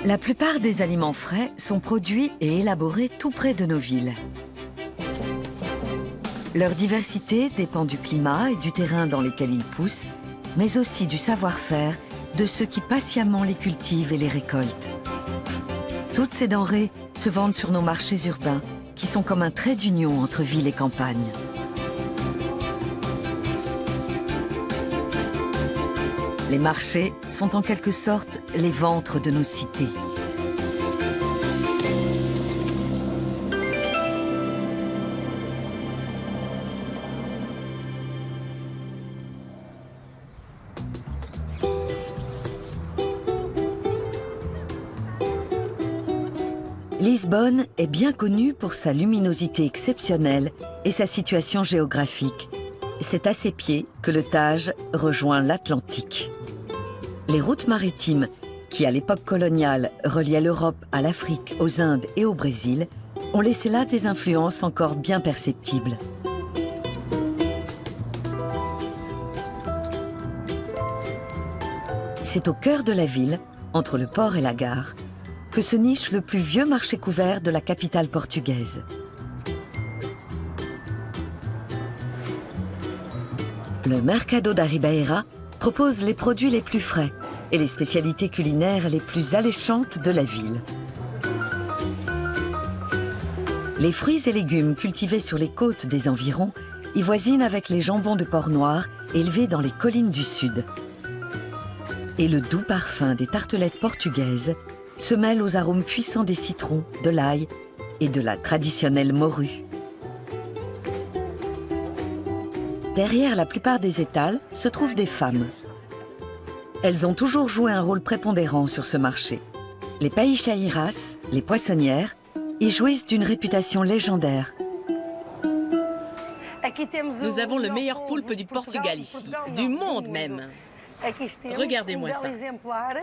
La plupart des aliments frais sont produits et élaborés tout près de nos villes. Leur diversité dépend du climat et du terrain dans lesquels ils poussent, mais aussi du savoir-faire de ceux qui patiemment les cultivent et les récoltent. Toutes ces denrées se vendent sur nos marchés urbains, qui sont comme un trait d'union entre ville et campagne. Les marchés sont en quelque sorte les ventres de nos cités. Lisbonne est bien connue pour sa luminosité exceptionnelle et sa situation géographique. C'est à ses pieds que le Tage rejoint l'Atlantique. Les routes maritimes, qui à l'époque coloniale reliaient l'Europe à l'Afrique, aux Indes et au Brésil, ont laissé là des influences encore bien perceptibles. C'est au cœur de la ville, entre le port et la gare, que se niche le plus vieux marché couvert de la capitale portugaise. Le Mercado da Ribeira propose les produits les plus frais et les spécialités culinaires les plus alléchantes de la ville. Les fruits et légumes cultivés sur les côtes des environs y voisinent avec les jambons de porc noir élevés dans les collines du sud. Et le doux parfum des tartelettes portugaises se mêle aux arômes puissants des citrons, de l'ail et de la traditionnelle morue. Derrière la plupart des étals se trouvent des femmes. Elles ont toujours joué un rôle prépondérant sur ce marché. Les paixeiras, les poissonnières, y jouissent d'une réputation légendaire. Nous avons le meilleur poulpe du Portugal ici, du monde même. Regardez-moi ça,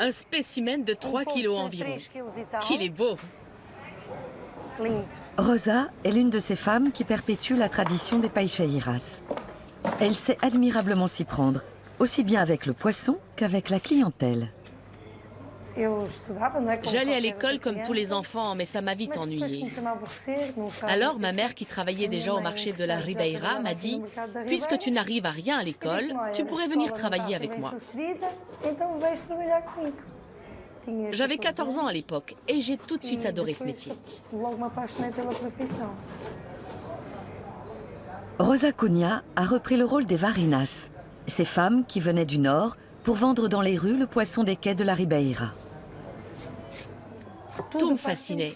un spécimen de 3 kilos environ. Qu'il est beau! Rosa est l'une de ces femmes qui perpétuent la tradition des paixeiras. Elle sait admirablement s'y prendre, aussi bien avec le poisson qu'avec la clientèle. J'allais à l'école comme tous les enfants, mais ça m'a vite ennuyée. Alors ma mère, qui travaillait déjà au marché de la Ribeira, m'a dit « Puisque tu n'arrives à rien à l'école, tu pourrais venir travailler avec moi. » J'avais 14 ans à l'époque et j'ai tout de suite adoré ce métier. Rosa Cunha a repris le rôle des varinas, ces femmes qui venaient du nord pour vendre dans les rues le poisson des quais de la Ribeira. Tout me fascinait.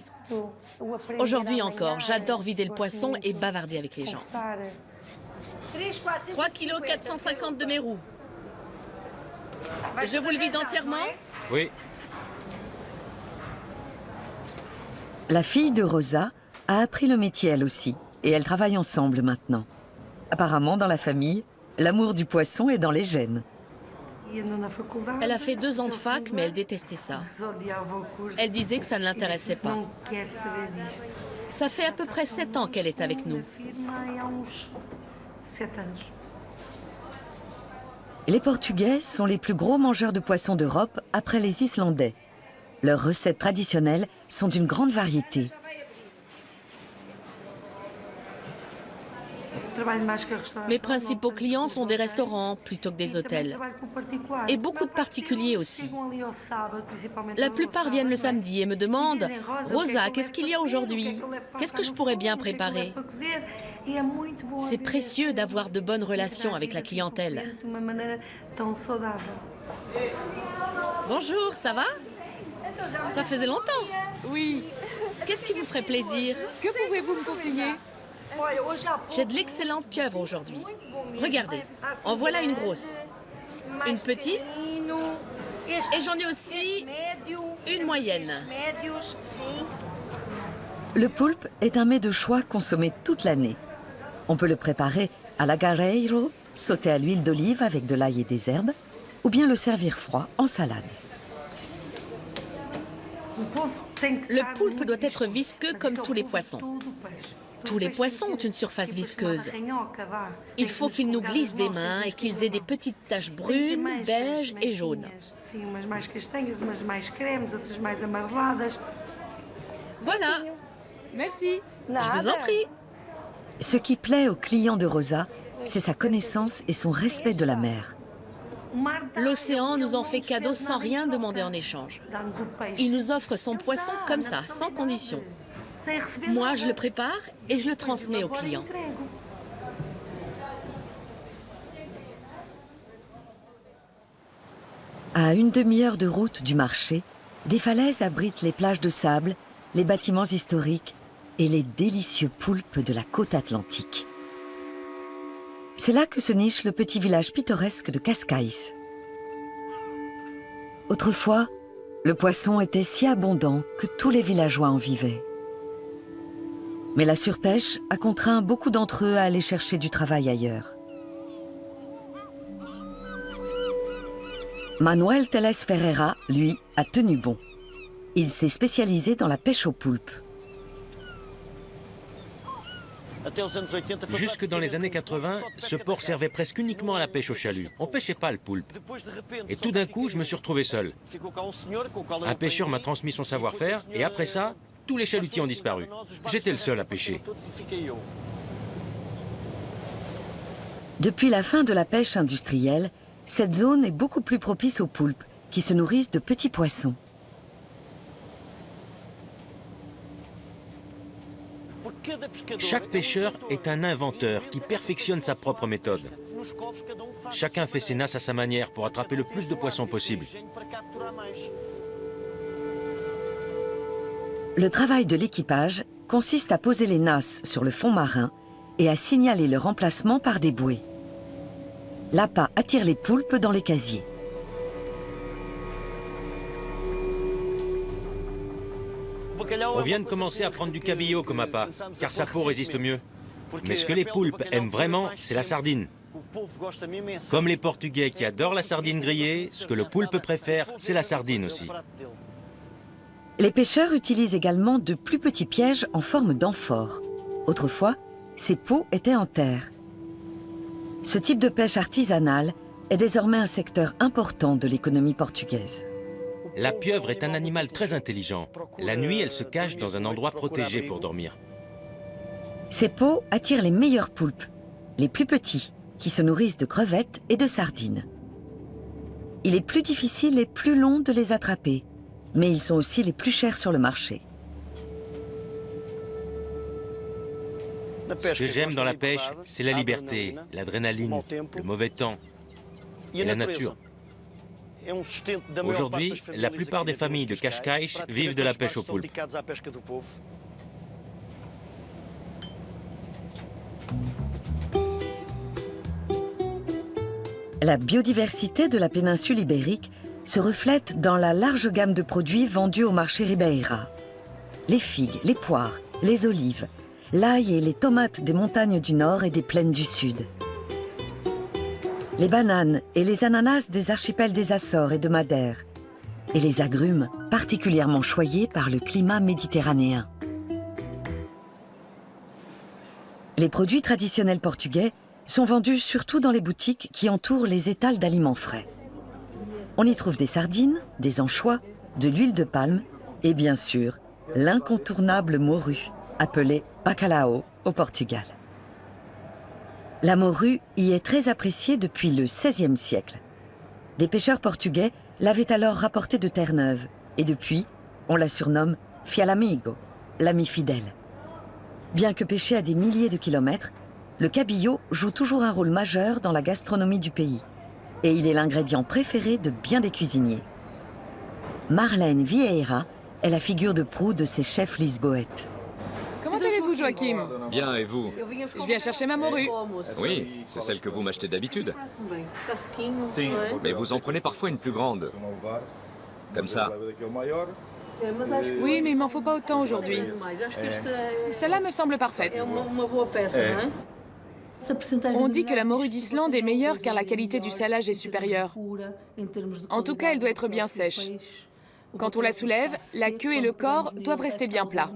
Aujourd'hui encore, j'adore vider le poisson et bavarder avec les gens. 3 kg 450 de mérou. Je vous le vide entièrement? Oui. La fille de Rosa a appris le métier elle aussi, et elles travaillent ensemble maintenant. Apparemment, dans la famille, l'amour du poisson est dans les gènes. Elle a fait 2 ans de fac, mais elle détestait ça. Elle disait que ça ne l'intéressait pas. Ça fait à peu près 7 ans qu'elle est avec nous. Les Portugais sont les plus gros mangeurs de poissons d'Europe après les Islandais. Leurs recettes traditionnelles sont d'une grande variété. Mes principaux clients sont des restaurants plutôt que des hôtels. Et beaucoup de particuliers aussi. La plupart viennent le samedi et me demandent « Rosa, qu'est-ce qu'il y a aujourd'hui? Qu'est-ce que je pourrais bien préparer ?» C'est précieux d'avoir de bonnes relations avec la clientèle. Bonjour, ça va? Ça faisait longtemps. Oui. Qu'est-ce qui vous ferait plaisir? Que pouvez-vous me conseiller? J'ai de l'excellente pieuvre aujourd'hui. Regardez, en voilà une grosse, une petite, et j'en ai aussi une moyenne. Le poulpe est un mets de choix consommé toute l'année. On peut le préparer à l'agareiro, sauté à l'huile d'olive avec de l'ail et des herbes, ou bien le servir froid en salade. Le poulpe doit être visqueux comme tous les poissons. Tous les poissons ont une surface visqueuse. Il faut qu'ils nous glissent des mains et qu'ils aient des petites taches brunes, beiges et jaunes. Voilà, Merci. je vous en prie. Ce qui plaît aux clients de Rosa, c'est sa connaissance et son respect de la mer. L'océan nous en fait cadeau sans rien demander en échange. Il nous offre son poisson comme ça, sans condition. Moi, je le prépare et je le transmets aux clients. À une demi-heure de route du marché, des falaises abritent les plages de sable, les bâtiments historiques et les délicieux poulpes de la côte atlantique. C'est là que se niche le petit village pittoresque de Cascais. Autrefois, le poisson était si abondant que tous les villageois en vivaient. Mais la surpêche a contraint beaucoup d'entre eux à aller chercher du travail ailleurs. Manuel Teles Ferreira, lui, a tenu bon. Il s'est spécialisé dans la pêche au poulpe. Jusque dans les années 80, ce port servait presque uniquement à la pêche au chalut. On pêchait pas le poulpe. Et tout d'un coup, je me suis retrouvé seul. Un pêcheur m'a transmis son savoir-faire et après ça, tous les chalutiers ont disparu. J'étais le seul à pêcher. Depuis la fin de la pêche industrielle, cette zone est beaucoup plus propice aux poulpes, qui se nourrissent de petits poissons. Chaque pêcheur est un inventeur qui perfectionne sa propre méthode. Chacun fait ses nasses à sa manière pour attraper le plus de poissons possible. Le travail de l'équipage consiste à poser les nasses sur le fond marin et à signaler leur emplacement par des bouées. L'appât attire les poulpes dans les casiers. On vient de commencer à prendre du cabillaud comme appât, car sa peau résiste mieux. Mais ce que les poulpes aiment vraiment, c'est la sardine. Comme les Portugais qui adorent la sardine grillée, ce que le poulpe préfère, c'est la sardine aussi. Les pêcheurs utilisent également de plus petits pièges en forme d'amphores. Autrefois, ces pots étaient en terre. Ce type de pêche artisanale est désormais un secteur important de l'économie portugaise. La pieuvre est un animal très intelligent. La nuit, elle se cache dans un endroit protégé pour dormir. Ces pots attirent les meilleurs poulpes, les plus petits, qui se nourrissent de crevettes et de sardines. Il est plus difficile et plus long de les attraper, mais ils sont aussi les plus chers sur le marché. Ce que j'aime dans la pêche, c'est la liberté, l'adrénaline, le mauvais temps et la nature. Aujourd'hui, la plupart des familles de Cascais vivent de la pêche au poulpe. La biodiversité de la péninsule ibérique se reflète dans la large gamme de produits vendus au marché Ribeira. Les figues, les poires, les olives, l'ail et les tomates des montagnes du nord et des plaines du sud. Les bananes et les ananas des archipels des Açores et de Madère. Et les agrumes, particulièrement choyés par le climat méditerranéen. Les produits traditionnels portugais sont vendus surtout dans les boutiques qui entourent les étals d'aliments frais. On y trouve des sardines, des anchois, de l'huile de palme et bien sûr, l'incontournable morue, appelée bacalhau au Portugal. La morue y est très appréciée depuis le XVIe siècle. Des pêcheurs portugais l'avaient alors rapportée de Terre-Neuve et depuis, on la surnomme fiel amigo, l'ami fidèle. Bien que pêché à des milliers de kilomètres, le cabillaud joue toujours un rôle majeur dans la gastronomie du pays et il est l'ingrédient préféré de bien des cuisiniers. Marlène Vieira est la figure de proue de ces chefs lisboètes. Comment allez-vous, Joachim? Bien, et vous? Je viens chercher ma morue. Oui, c'est celle que vous m'achetez d'habitude. Mais vous en prenez parfois une plus grande. Comme ça. Oui, mais il m'en faut pas autant aujourd'hui. Celle-là me semble parfaite. On dit que la morue d'Islande est meilleure car la qualité du salage est supérieure. En tout cas, elle doit être bien sèche. Quand on la soulève, la queue et le corps doivent rester bien plats.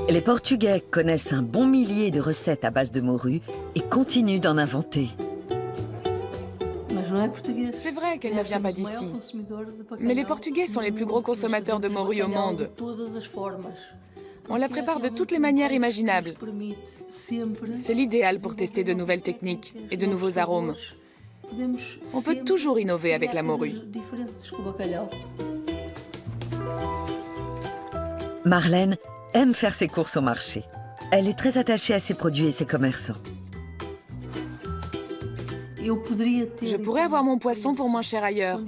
Les Portugais connaissent un bon millier de recettes à base de morue et continuent d'en inventer. C'est vrai qu'elle ne vient pas d'ici. Mais les Portugais sont les plus gros consommateurs de morue au monde. On la prépare de toutes les manières imaginables. C'est l'idéal pour tester de nouvelles techniques et de nouveaux arômes. On peut toujours innover avec la morue. Marlène aime faire ses courses au marché. Elle est très attachée à ses produits et ses commerçants. Je pourrais avoir mon poisson pour moins cher ailleurs,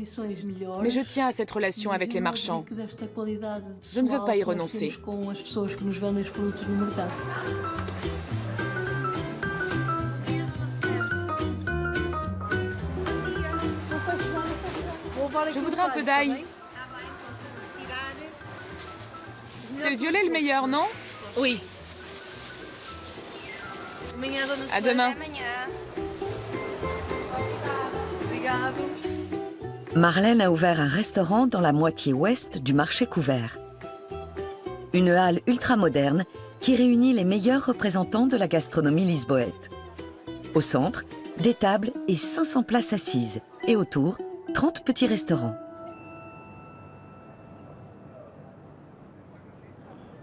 mais je tiens à cette relation avec les marchands. Je ne veux pas y renoncer. Je voudrais un peu d'ail. C'est le violet le meilleur, non? Oui. À demain. Marlène a ouvert un restaurant dans la moitié ouest du marché couvert. Une halle ultramoderne qui réunit les meilleurs représentants de la gastronomie lisboète. Au centre, des tables et 500 places assises. Et autour, 30 petits restaurants.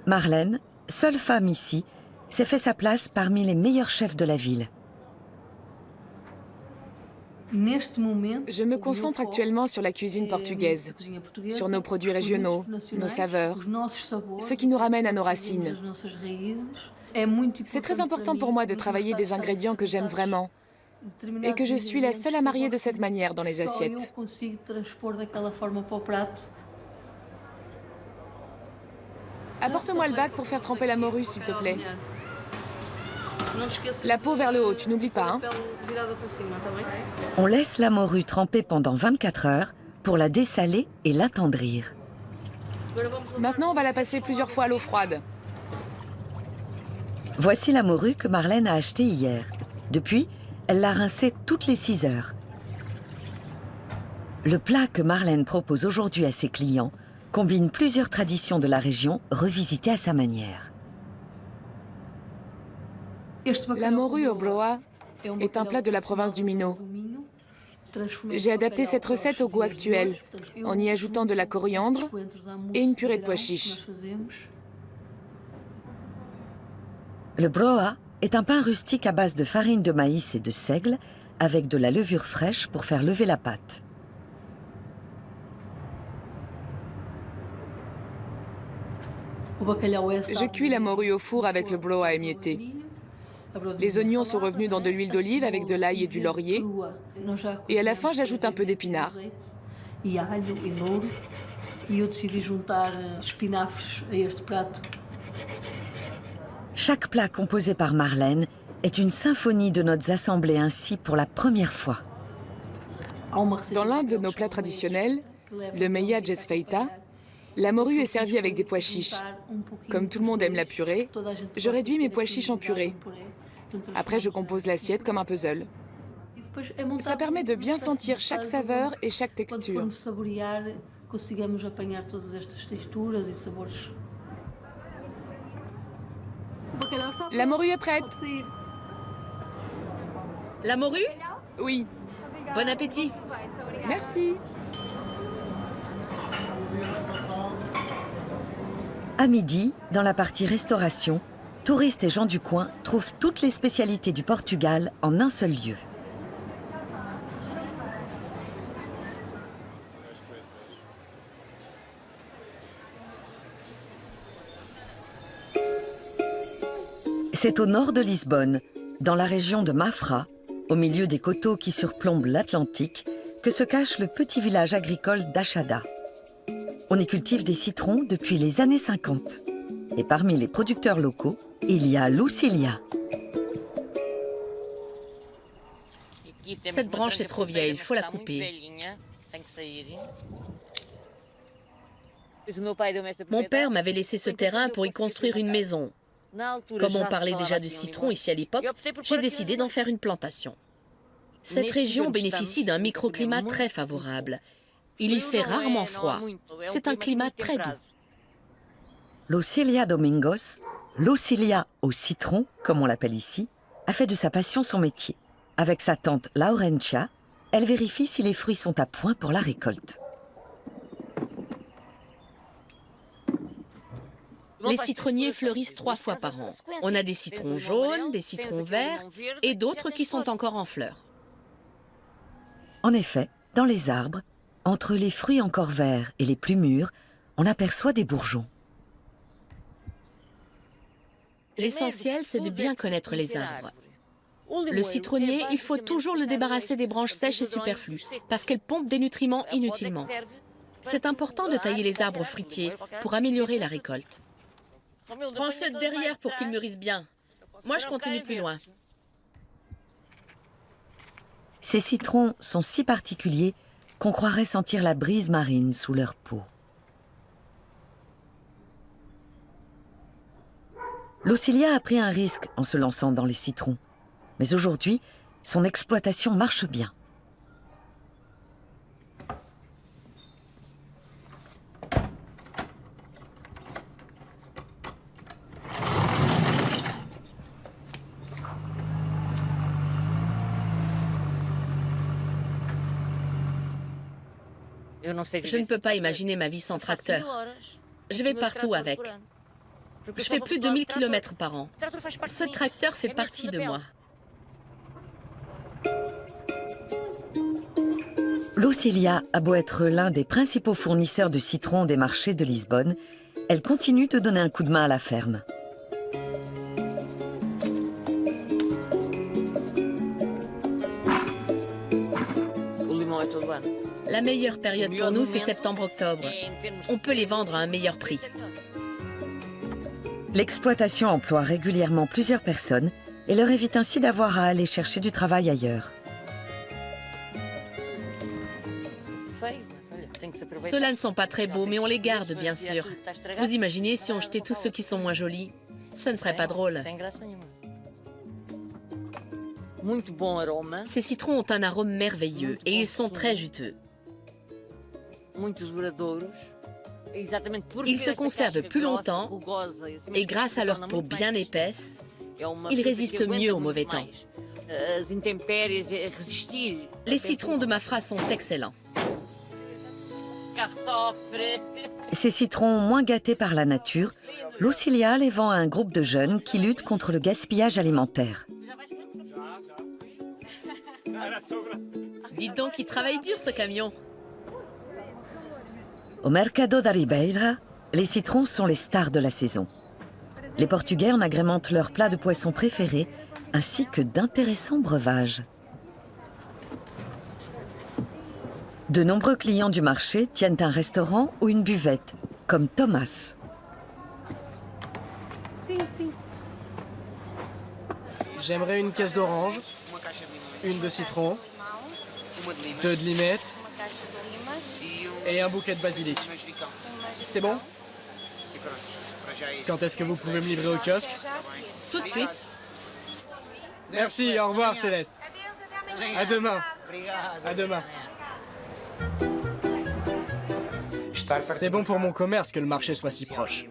Marlène, seule femme ici, s'est fait sa place parmi les meilleurs chefs de la ville. Je me concentre actuellement sur la cuisine portugaise, sur nos produits régionaux, nos saveurs, ce qui nous ramène à nos racines. C'est très important pour moi de travailler des ingrédients que j'aime vraiment et que je suis la seule à marier de cette manière dans les assiettes. Apporte-moi le bac pour faire tremper la morue, s'il te plaît. La peau vers le haut, tu n'oublies pas, hein? On laisse la morue tremper pendant 24 heures pour la dessaler et l'attendrir. Maintenant, on va la passer plusieurs fois à l'eau froide. Voici la morue que Marlène a achetée hier. Depuis, elle l'a rincée toutes les 6 heures. Le plat que Marlène propose aujourd'hui à ses clients combine plusieurs traditions de la région revisitées à sa manière. La morue au broa est un plat de la province du Minho. J'ai adapté cette recette au goût actuel, en y ajoutant de la coriandre et une purée de pois chiches. Le broa est un pain rustique à base de farine de maïs et de seigle avec de la levure fraîche pour faire lever la pâte. Je cuis la morue au four avec le broa émietté. Les oignons sont revenus dans de l'huile d'olive avec de l'ail et du laurier. Et à la fin, j'ajoute un peu d'épinards. Chaque plat composé par Marlène est une symphonie de notes assemblées ainsi pour la première fois. Dans l'un de nos plats traditionnels, le meiages feita, la morue est servie avec des pois chiches. Comme tout le monde aime la purée, je réduis mes pois chiches en purée. Après, je compose l'assiette comme un puzzle. Ça permet de bien sentir chaque saveur et chaque texture. La morue est prête. La morue? Oui. Bon appétit. Merci. À midi, dans la partie restauration, touristes et gens du coin trouvent toutes les spécialités du Portugal en un seul lieu. C'est au nord de Lisbonne, dans la région de Mafra, au milieu des coteaux qui surplombent l'Atlantique, que se cache le petit village agricole d'Achada. On y cultive des citrons depuis les années 50. Et parmi les producteurs locaux, il y a Lucília. Cette branche est trop vieille, il faut la couper. Mon père m'avait laissé ce terrain pour y construire une maison. Comme on parlait déjà du citron ici à l'époque, j'ai décidé d'en faire une plantation. Cette région bénéficie d'un microclimat très favorable. Il y fait rarement froid. C'est un climat très doux. Laucilia Domingos, Laucilia au citron, comme on l'appelle ici, a fait de sa passion son métier. Avec sa tante Laurentia, elle vérifie si les fruits sont à point pour la récolte. Les citronniers fleurissent 3 fois par an. On a des citrons jaunes, des citrons verts et d'autres qui sont encore en fleurs. En effet, dans les arbres, entre les fruits encore verts et les plus mûrs, on aperçoit des bourgeons. L'essentiel, c'est de bien connaître les arbres. Le citronnier, il faut toujours le débarrasser des branches sèches et superflues, parce qu'elles pompent des nutriments inutilement. C'est important de tailler les arbres fruitiers pour améliorer la récolte. Prends ceux de derrière pour qu'ils mûrissent bien. Moi, je continue plus loin. Ces citrons sont si particuliers qu'on croirait sentir la brise marine sous leur peau. Laucilia a pris un risque en se lançant dans les citrons. Mais aujourd'hui, son exploitation marche bien. Je ne peux pas imaginer ma vie sans tracteur. Je vais partout avec. Je fais plus de 1000 km par an. Ce tracteur fait partie de moi. Laucilia a beau être l'un des principaux fournisseurs de citrons des marchés de Lisbonne, elle continue de donner un coup de main à la ferme. La meilleure période pour nous, c'est septembre-octobre. On peut les vendre à un meilleur prix. L'exploitation emploie régulièrement plusieurs personnes et leur évite ainsi d'avoir à aller chercher du travail ailleurs. Ceux-là ne sont pas très beaux, mais on les garde, bien sûr. Vous imaginez si on jetait tous ceux qui sont moins jolis? Ce ne serait pas drôle. Ces citrons ont un arôme merveilleux et ils sont très juteux. Ils se conservent plus longtemps et grâce à leur peau bien épaisse, ils résistent mieux au mauvais temps. Les citrons de Mafra sont excellents. Ces citrons moins gâtés par la nature, Laucilia les vend à un groupe de jeunes qui luttent contre le gaspillage alimentaire. Dites donc, il travaille dur ce camion. Au Mercado da Ribeira, les citrons sont les stars de la saison. Les Portugais en agrémentent leurs plats de poisson préférés, ainsi que d'intéressants breuvages. De nombreux clients du marché tiennent un restaurant ou une buvette, comme Thomas. J'aimerais une caisse d'orange, une de citron, 2 de limettes et un bouquet de basilic. C'est bon? Quand est-ce que vous pouvez me livrer au kiosque? Tout de suite. Merci, au revoir Céleste. À demain. À demain. C'est bon pour mon commerce que le marché soit si proche.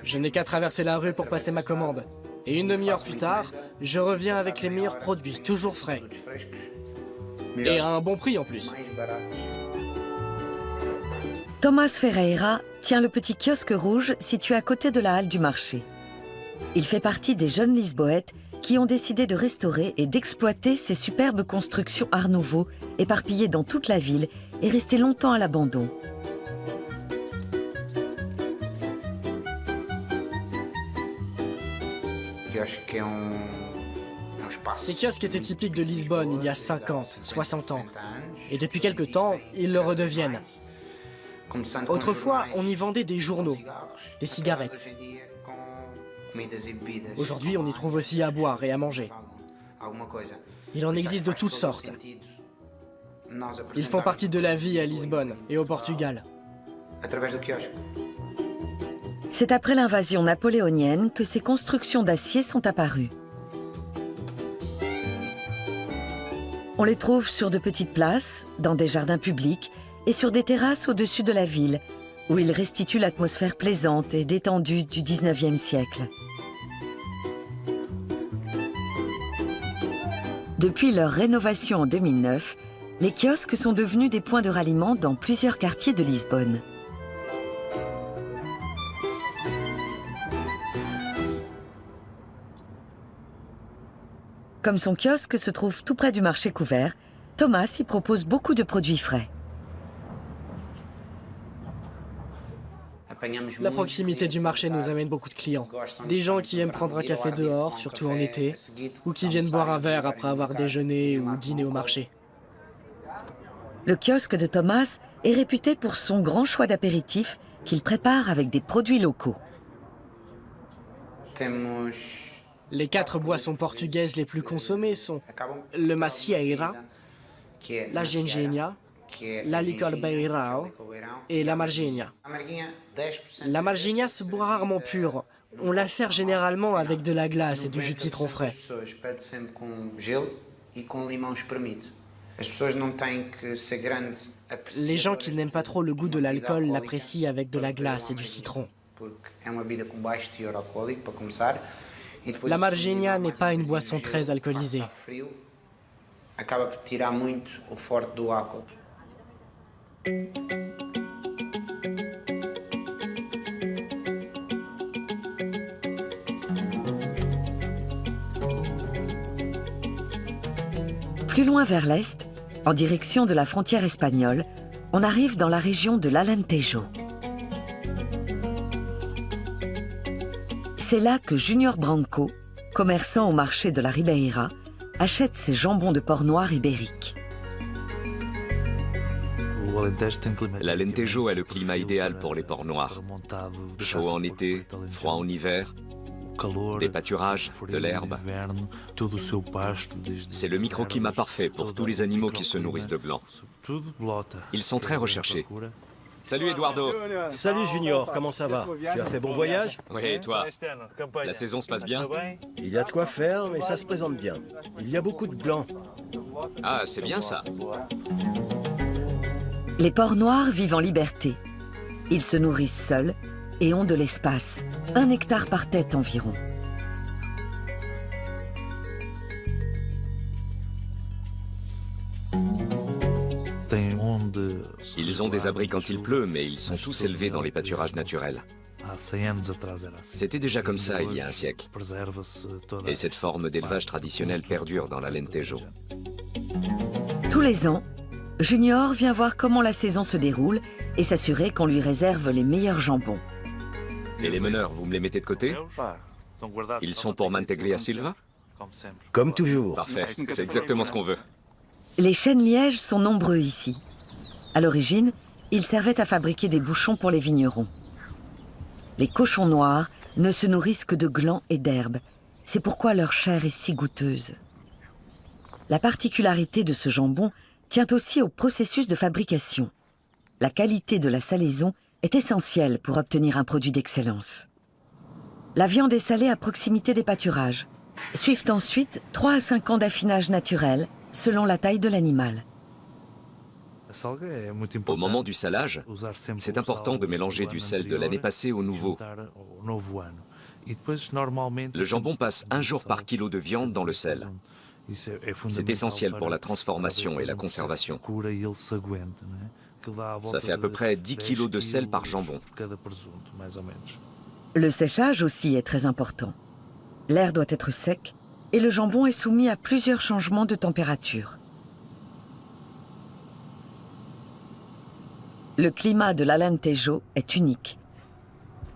Je n'ai qu'à traverser la rue pour passer ma commande. Et une demi-heure plus tard, je reviens avec les meilleurs produits, toujours frais. Et à un bon prix en plus. Thomas Ferreira tient le petit kiosque rouge situé à côté de la halle du marché. Il fait partie des jeunes Lisboètes qui ont décidé de restaurer et d'exploiter ces superbes constructions Art Nouveau éparpillées dans toute la ville et restées longtemps à l'abandon. Ces kiosques étaient typiques de Lisbonne il y a 50, 60 ans. Et depuis quelque temps, ils le redeviennent. Autrefois, on y vendait des journaux, des cigarettes. Aujourd'hui, on y trouve aussi à boire et à manger. Il en existe de toutes sortes. Ils font partie de la vie à Lisbonne et au Portugal. C'est après l'invasion napoléonienne que ces constructions d'acier sont apparues. On les trouve sur de petites places, dans des jardins publics et sur des terrasses au-dessus de la ville, où ils restituent l'atmosphère plaisante et détendue du 19e siècle. Depuis leur rénovation en 2009, les kiosques sont devenus des points de ralliement dans plusieurs quartiers de Lisbonne. Comme son kiosque se trouve tout près du marché couvert, Thomas y propose beaucoup de produits frais. La proximité du marché nous amène beaucoup de clients. Des gens qui aiment prendre un café dehors, surtout en été, ou qui viennent boire un verre après avoir déjeuné ou dîné au marché. Le kiosque de Thomas est réputé pour son grand choix d'apéritifs qu'il prépare avec des produits locaux. Les 4 boissons portugaises les plus consommées sont le macieira, la gengenia, la licor beirao et la marginha. La marginha se boit rarement pure. On la sert généralement avec de la glace et du jus de citron frais. Les gens qui n'aiment pas trop le goût de l'alcool l'apprécient avec de la glace et du citron. La marginha n'est pas une boisson très alcoolisée. Plus loin vers l'est, en direction de la frontière espagnole, on arrive dans la région de l'Alentejo. C'est là que Junior Branco, commerçant au marché de la Ribeira, achète ses jambons de porc noir ibériques. L'Alentejo est le climat idéal pour les porcs noirs. Chaud en été, froid en hiver, des pâturages, de l'herbe. C'est le microclimat parfait pour tous les animaux qui se nourrissent de glands. Ils sont très recherchés. Salut Eduardo. Salut Junior, comment ça va? Tu as fait bon voyage? Oui, et toi? La saison se passe bien? Il y a de quoi faire, mais ça se présente bien. Il y a beaucoup de glands. Ah, c'est bien ça. Les porcs noirs vivent en liberté. Ils se nourrissent seuls et ont de l'espace, 1 hectare par tête environ. Ils ont des abris quand il pleut, mais ils sont tous élevés dans les pâturages naturels. C'était déjà comme ça il y a un siècle. Et cette forme d'élevage traditionnel perdure dans l'Alentejo. Tous les ans, Junior vient voir comment la saison se déroule et s'assurer qu'on lui réserve les meilleurs jambons. Et les meneurs, vous me les mettez de côté? Ils sont pour Manteglia Silva? Comme toujours. Parfait, c'est exactement ce qu'on veut. Les chênes lièges sont nombreux ici. À l'origine, ils servaient à fabriquer des bouchons pour les vignerons. Les cochons noirs ne se nourrissent que de glands et d'herbes. C'est pourquoi leur chair est si goûteuse. La particularité de ce jambon tient aussi au processus de fabrication. La qualité de la salaison est essentielle pour obtenir un produit d'excellence. La viande est salée à proximité des pâturages. Suivent ensuite 3 à 5 ans d'affinage naturel, selon la taille de l'animal. Au moment du salage, c'est important de mélanger du sel de l'année passée au nouveau. Le jambon passe 1 jour par kilo de viande dans le sel. C'est essentiel pour la transformation et la conservation. Ça fait à peu près 10 kilos de sel par jambon. Le séchage aussi est très important. L'air doit être sec et le jambon est soumis à plusieurs changements de température. Le climat de l'Alentejo est unique.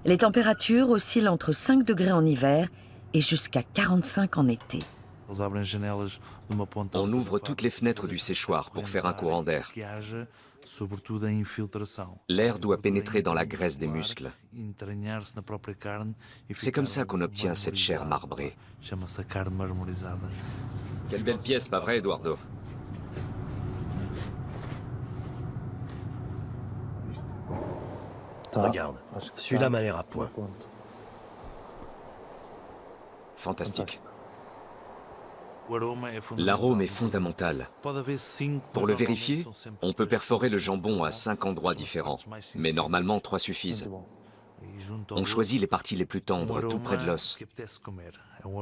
Les températures oscillent entre 5 degrés en hiver et jusqu'à 45 en été. On ouvre toutes les fenêtres du séchoir pour faire un courant d'air. L'air doit pénétrer dans la graisse des muscles. C'est comme ça qu'on obtient cette chair marbrée. Quelle belle pièce, pas vrai, Eduardo? Regarde, celui-là m'a l'air à point. Ah. Fantastique. L'arôme est fondamental. Pour le vérifier, on peut perforer le jambon à 5 endroits différents, mais normalement 3 suffisent. On choisit les parties les plus tendres, tout près de l'os.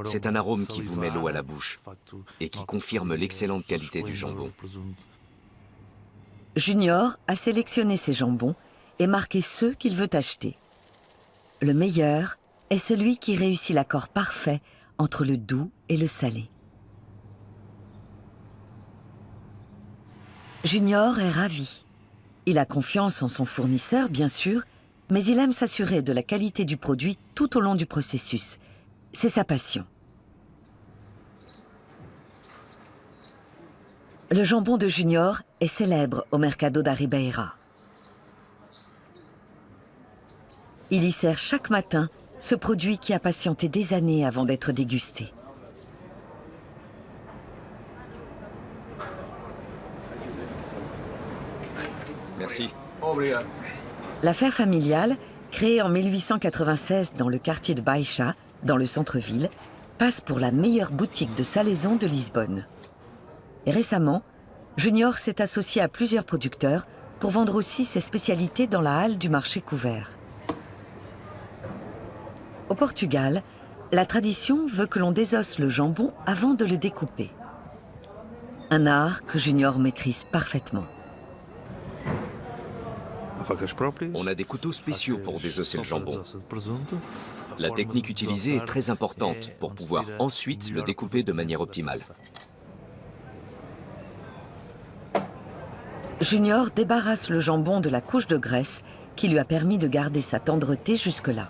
C'est un arôme qui vous met l'eau à la bouche et qui confirme l'excellente qualité du jambon. Junior a sélectionné ses jambons et marqué ceux qu'il veut acheter. Le meilleur est celui qui réussit l'accord parfait entre le doux et le salé. Junior est ravi. Il a confiance en son fournisseur, bien sûr, mais il aime s'assurer de la qualité du produit tout au long du processus. C'est sa passion. Le jambon de Junior est célèbre au Mercado da Ribeira. Il y sert chaque matin ce produit qui a patienté des années avant d'être dégusté. Merci. L'affaire familiale, créée en 1896 dans le quartier de Baixa, dans le centre-ville, passe pour la meilleure boutique de salaison de Lisbonne. Et récemment, Junior s'est associé à plusieurs producteurs pour vendre aussi ses spécialités dans la halle du marché couvert. Au Portugal, la tradition veut que l'on désosse le jambon avant de le découper. Un art que Junior maîtrise parfaitement. On a des couteaux spéciaux pour désosser le jambon. La technique utilisée est très importante pour pouvoir ensuite le découper de manière optimale. Junior débarrasse le jambon de la couche de graisse qui lui a permis de garder sa tendreté jusque-là.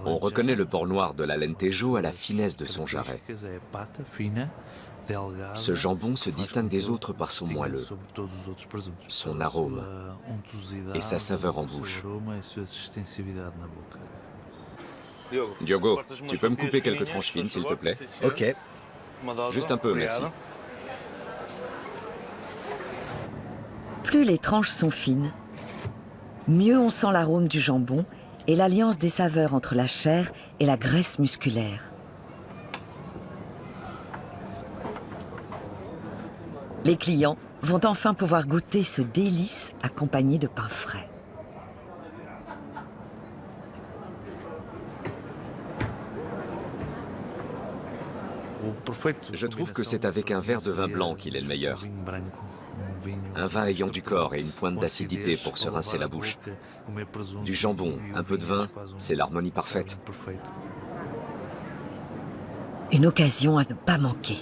On reconnaît le porc noir de l'Alentejo à la finesse de son jarret. Ce jambon se distingue des autres par son moelleux, son arôme et sa saveur en bouche. Diogo, tu peux me couper quelques tranches fines, s'il te plaît? Ok. Juste un peu, merci. Plus les tranches sont fines, mieux on sent l'arôme du jambon et l'alliance des saveurs entre la chair et la graisse musculaire. Les clients vont enfin pouvoir goûter ce délice accompagné de pain frais. Je trouve que c'est avec un verre de vin blanc qu'il est le meilleur. Un vin ayant du corps et une pointe d'acidité pour se rincer la bouche. Du jambon, un peu de vin, c'est l'harmonie parfaite. Une occasion à ne pas manquer.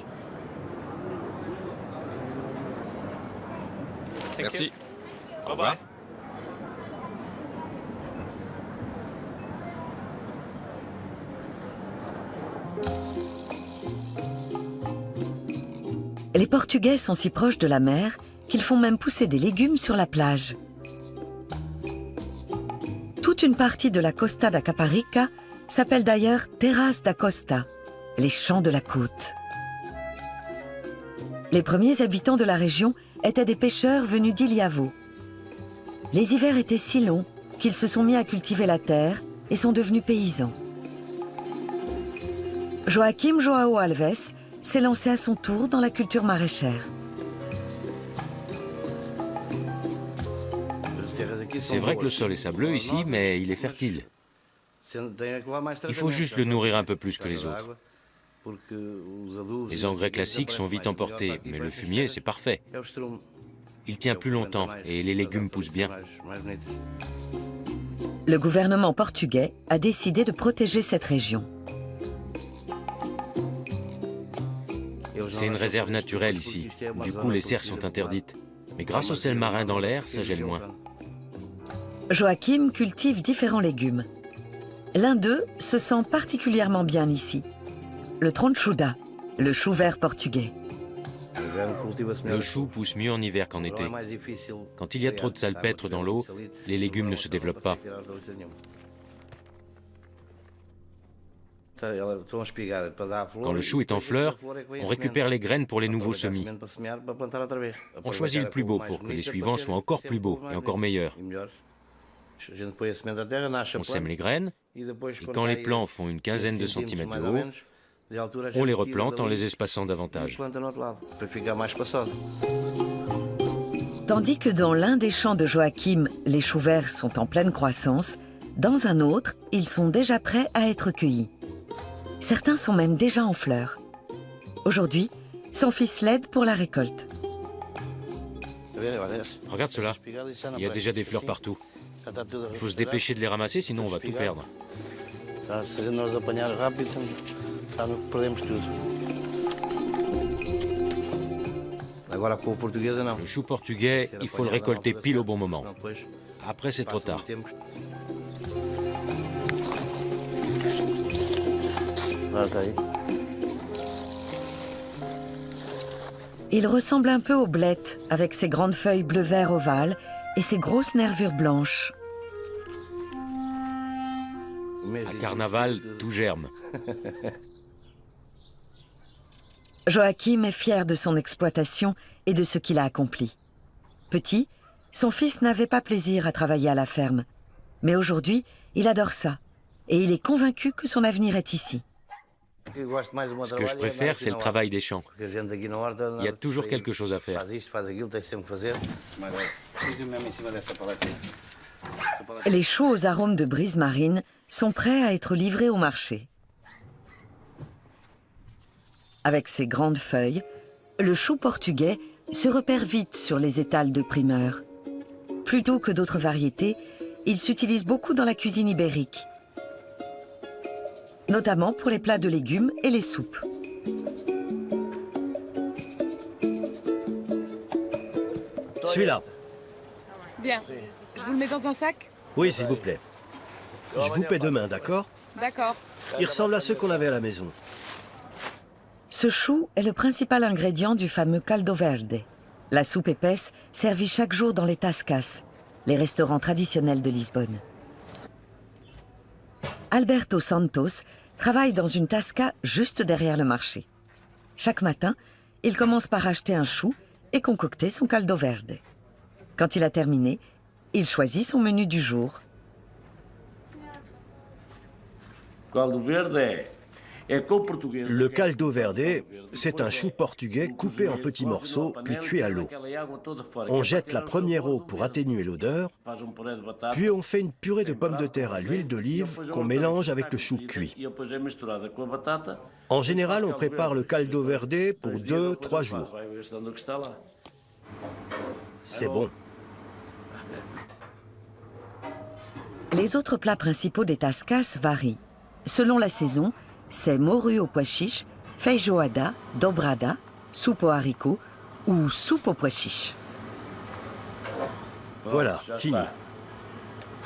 Merci. Au revoir. Les Portugais sont si proches de la mer qu'ils font même pousser des légumes sur la plage. Toute une partie de la Costa da Caparica s'appelle d'ailleurs Terras da Costa, les champs de la côte. Les premiers habitants de la région étaient des pêcheurs venus d'Ilhavo. Les hivers étaient si longs qu'ils se sont mis à cultiver la terre et sont devenus paysans. Joaquim João Alves s'est lancé à son tour dans la culture maraîchère. C'est vrai que le sol est sableux ici, mais il est fertile. Il faut juste le nourrir un peu plus que les autres. Les engrais classiques sont vite emportés, mais le fumier, c'est parfait. Il tient plus longtemps et les légumes poussent bien. Le gouvernement portugais a décidé de protéger cette région. C'est une réserve naturelle ici. Du coup, les serres sont interdites. Mais grâce au sel marin dans l'air, ça gèle moins. Joaquim cultive différents légumes. L'un d'eux se sent particulièrement bien ici. Le tronchuda, le chou vert portugais. Le chou pousse mieux en hiver qu'en été. Quand il y a trop de salpêtre dans l'eau, les légumes ne se développent pas. Quand le chou est en fleurs, on récupère les graines pour les nouveaux semis. On choisit le plus beau pour que les suivants soient encore plus beaux et encore meilleurs. On sème les graines, et quand les plants font une quinzaine de centimètres de haut, On les replante en les espaçant davantage. Tandis que dans l'un des champs de Joachim, les choux verts sont en pleine croissance, dans un autre, ils sont déjà prêts à être cueillis. Certains sont même déjà en fleurs. Aujourd'hui, son fils l'aide pour la récolte. Regarde cela, il y a déjà des fleurs partout. Il faut se dépêcher de les ramasser, sinon on va tout perdre. Le chou portugais, il faut le récolter pile au bon moment. Après, c'est trop tard. Il ressemble un peu au blette, avec ses grandes feuilles bleu-vert ovales et ses grosses nervures blanches. À Carnaval, tout germe. Joachim est fier de son exploitation et de ce qu'il a accompli. Petit, son fils n'avait pas plaisir à travailler à la ferme. Mais aujourd'hui, il adore ça. Et il est convaincu que son avenir est ici. Ce que je préfère, c'est le travail des champs. Il y a toujours quelque chose à faire. Les choux aux arômes de brise marine sont prêts à être livrés au marché. Avec ses grandes feuilles, le chou portugais se repère vite sur les étals de primeur. Plutôt que d'autres variétés, il s'utilise beaucoup dans la cuisine ibérique, notamment pour les plats de légumes et les soupes. Celui-là. Bien. Je vous le mets dans un sac? Oui, s'il vous plaît. Je vous paie demain, d'accord? D'accord. Il ressemble à ceux qu'on avait à la maison. Ce chou est le principal ingrédient du fameux caldo verde, la soupe épaisse servie chaque jour dans les tascas, les restaurants traditionnels de Lisbonne. Alberto Santos travaille dans une tasca juste derrière le marché. Chaque matin, il commence par acheter un chou et concocter son caldo verde. Quand il a terminé, il choisit son menu du jour. Le caldo verde, c'est un chou portugais coupé en petits morceaux puis cuit à l'eau. On jette la première eau pour atténuer l'odeur, puis on fait une purée de pommes de terre à l'huile d'olive qu'on mélange avec le chou cuit. En général, on prépare le caldo verde pour 2-3 jours. C'est bon. Les autres plats principaux des tascas varient. Selon la saison, c'est morue au pois chiche, feijoada, dobrada, soupe aux haricots ou soupe aux pois chiches. Voilà, fini.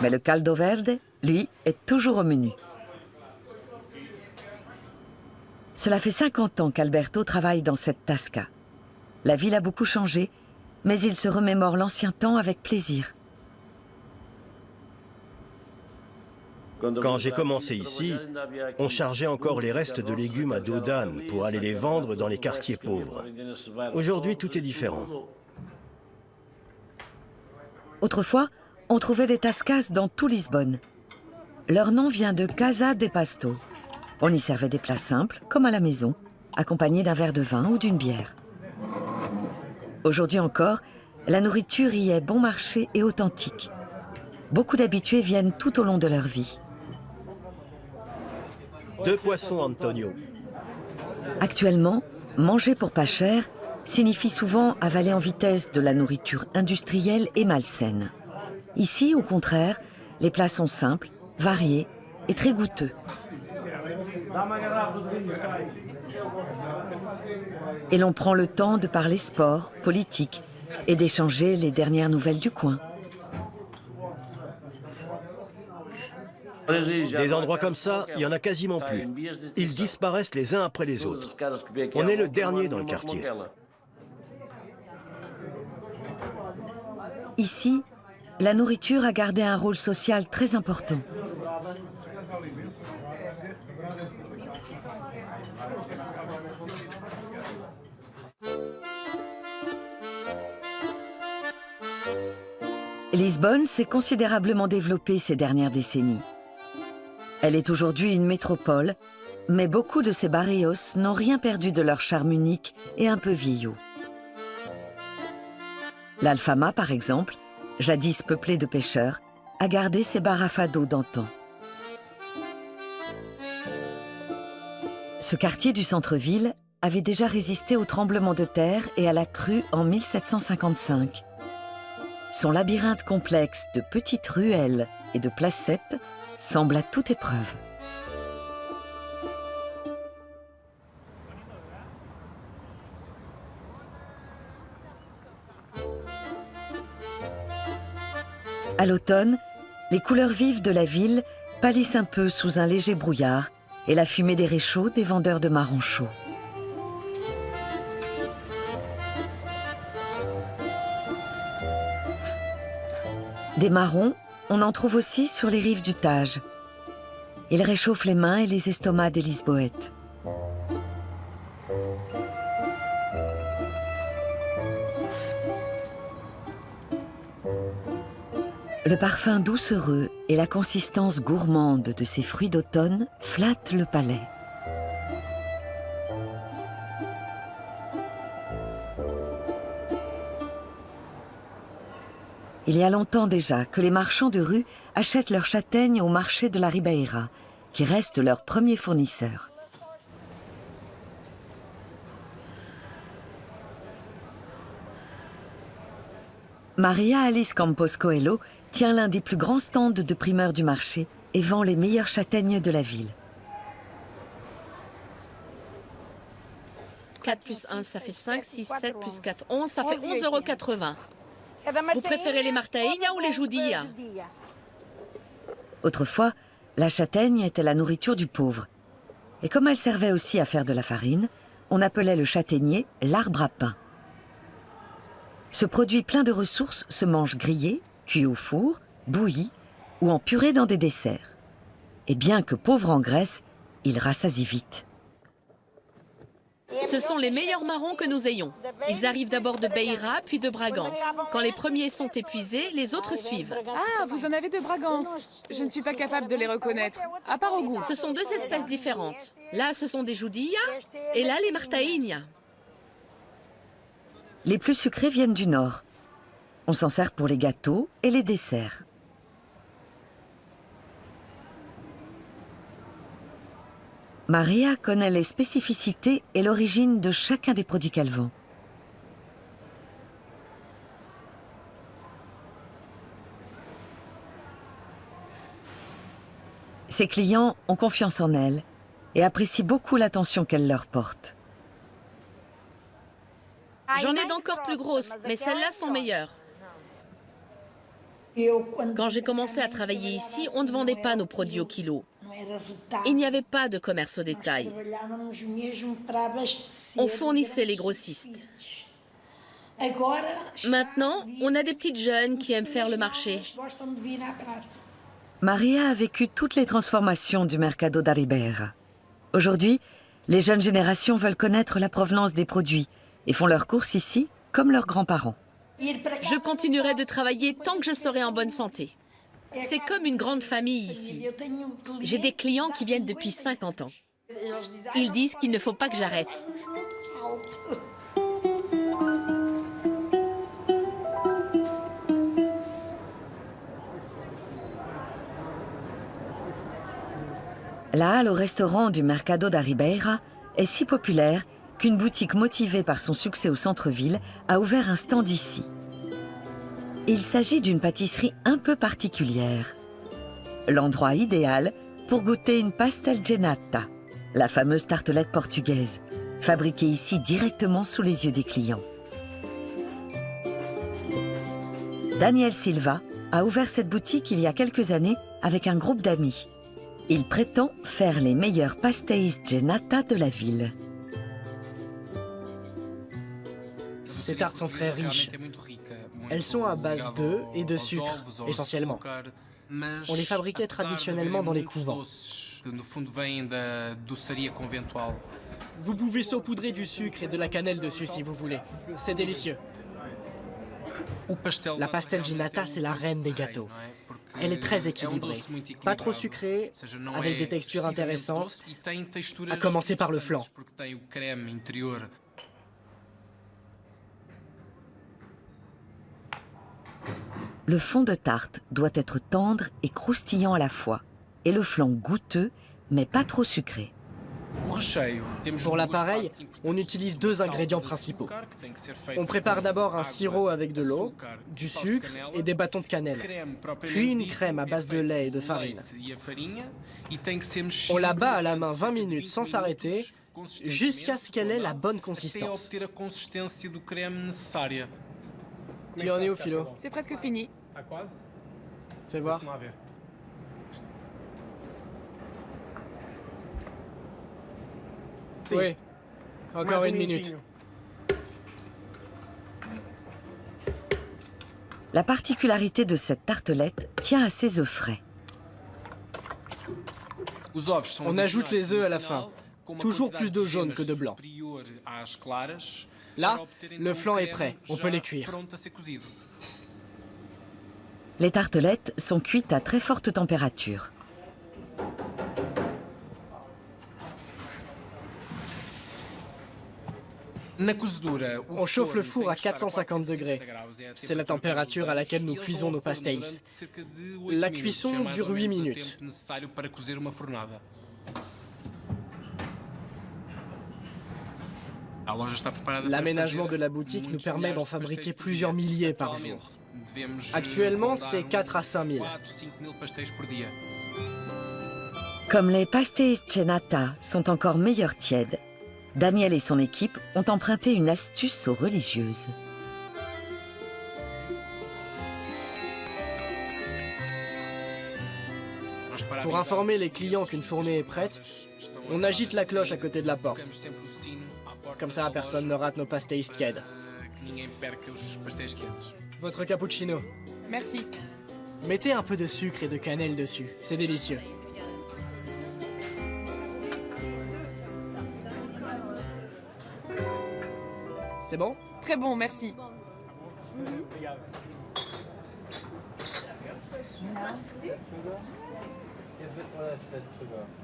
Mais le caldo verde, lui, est toujours au menu. Cela fait 50 ans qu'Alberto travaille dans cette tasca. La ville a beaucoup changé, mais il se remémore l'ancien temps avec plaisir. Quand j'ai commencé ici, on chargeait encore les restes de légumes à dos d'âne pour aller les vendre dans les quartiers pauvres. Aujourd'hui, tout est différent. Autrefois, on trouvait des tascas dans tout Lisbonne. Leur nom vient de Casa de Pasto. On y servait des plats simples, comme à la maison, accompagnés d'un verre de vin ou d'une bière. Aujourd'hui encore, la nourriture y est bon marché et authentique. Beaucoup d'habitués viennent tout au long de leur vie. 2 poissons, Antonio. Actuellement, manger pour pas cher signifie souvent avaler en vitesse de la nourriture industrielle et malsaine. Ici, au contraire, les plats sont simples, variés et très goûteux. Et l'on prend le temps de parler sport, politique et d'échanger les dernières nouvelles du coin. Des endroits comme ça, il n'y en a quasiment plus. Ils disparaissent les uns après les autres. On est le dernier dans le quartier. Ici, la nourriture a gardé un rôle social très important. Lisbonne s'est considérablement développée ces dernières décennies. Elle est aujourd'hui une métropole Mais beaucoup de ces barrios n'ont rien perdu de leur charme unique et un peu vieillot. L'Alfama, par exemple, jadis peuplée de pêcheurs, a gardé ses barafados d'antan. Ce quartier du centre-ville avait déjà résisté au tremblement de terre et à la crue en 1755. Son labyrinthe complexe de petites ruelles et de placettes semble à toute épreuve. À l'automne, les couleurs vives de la ville pâlissent un peu sous un léger brouillard et la fumée des réchauds des vendeurs de marrons chauds. Des marrons, on en trouve aussi sur les rives du Tage. Ils réchauffent les mains et les estomacs des Lisboètes. Le parfum doucereux et la consistance gourmande de ces fruits d'automne flattent le palais. Il y a longtemps déjà que les marchands de rue achètent leurs châtaignes au marché de la Ribeira, qui reste leur premier fournisseur. Maria Alice Campos Coelho tient l'un des plus grands stands de primeurs du marché et vend les meilleures châtaignes de la ville. 4 plus 1, ça fait 5, 6, 7 plus 4, 11, ça fait 11,80 €. Vous préférez les martainhas ou les judías? Autrefois, la châtaigne était la nourriture du pauvre. Et comme elle servait aussi à faire de la farine, on appelait le châtaignier l'arbre à pain. Ce produit plein de ressources se mange grillé, cuit au four, bouilli ou en purée dans des desserts. Et bien que pauvre en graisse, il rassasie vite. Ce sont les meilleurs marrons que nous ayons. Ils arrivent d'abord de Beira, puis de Bragance. Quand les premiers sont épuisés, les autres suivent. Ah, vous en avez de Bragance. Je ne suis pas capable de les reconnaître, à part au goût. Ce sont deux espèces différentes. Là, ce sont des judías, et là, les martainhas. Les plus sucrés viennent du nord. On s'en sert pour les gâteaux et les desserts. Maria connaît les spécificités et l'origine de chacun des produits qu'elle vend. Ses clients ont confiance en elle et apprécient beaucoup l'attention qu'elle leur porte. J'en ai d'encore plus grosses, mais celles-là sont meilleures. Quand j'ai commencé à travailler ici, on ne vendait pas nos produits au kilo. Il n'y avait pas de commerce au détail. On fournissait les grossistes. Maintenant, on a des petites jeunes qui aiment faire le marché. Maria a vécu toutes les transformations du Mercado da Ribeira. Aujourd'hui, les jeunes générations veulent connaître la provenance des produits et font leurs courses ici comme leurs grands-parents. Je continuerai de travailler tant que je serai en bonne santé. C'est comme une grande famille ici. J'ai des clients qui viennent depuis 50 ans. Ils disent qu'il ne faut pas que j'arrête. La halle au restaurant du Mercado da Ribeira est si populaire qu'une boutique motivée par son succès au centre-ville a ouvert un stand ici. Il s'agit d'une pâtisserie un peu particulière. L'endroit idéal pour goûter une pastel genata, la fameuse tartelette portugaise, fabriquée ici directement sous les yeux des clients. Daniel Silva a ouvert cette boutique il y a quelques années avec un groupe d'amis. Il prétend faire les meilleurs pastéis genata de la ville. Ces tartes sont très riches. Elles sont à base d'œufs et de sucre, essentiellement. On les fabriquait traditionnellement dans les couvents. Vous pouvez saupoudrer du sucre et de la cannelle dessus si vous voulez. C'est délicieux. La pastel genata, c'est la reine des gâteaux. Elle est très équilibrée, pas trop sucrée, avec des textures intéressantes, à commencer par le flan. Le fond de tarte doit être tendre et croustillant à la fois, et le flan goûteux, mais pas trop sucré. Pour l'appareil, on utilise 2 ingrédients principaux. On prépare d'abord un sirop avec de l'eau, du sucre et des bâtons de cannelle, puis une crème à base de lait et de farine. On la bat à la main 20 minutes sans s'arrêter, jusqu'à ce qu'elle ait la bonne consistance. Tu en es où, Philo? C'est presque fini. Fais voir. Oui, encore 1 minute. La particularité de cette tartelette tient à ses œufs frais. On ajoute les œufs à la fin, toujours plus de jaune que de blanc. Là, le flan est prêt, on peut les cuire. Les tartelettes sont cuites à très forte température. On chauffe le four à 450 degrés. C'est la température à laquelle nous cuisons nos pastéis. La cuisson dure 8 minutes. L'aménagement de la boutique nous permet d'en fabriquer plusieurs milliers par jour. Actuellement, c'est 4 à 5 000. Comme les pastéis cenata sont encore meilleurs tièdes, Daniel et son équipe ont emprunté une astuce aux religieuses. Pour informer les clients qu'une fournée est prête, on agite la cloche à côté de la porte. Comme ça, personne ne rate nos pastéis tièdes. Votre cappuccino. Merci. Mettez un peu de sucre et de cannelle dessus, c'est délicieux. C'est bon? Très bon, merci.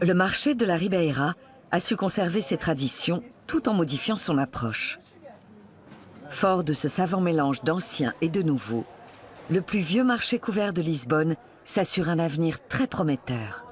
Le marché de la Ribeira a su conserver ses traditions tout en modifiant son approche. Fort de ce savant mélange d'anciens et de nouveaux, le plus vieux marché couvert de Lisbonne s'assure un avenir très prometteur.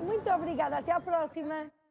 Muito obrigada, até a próxima.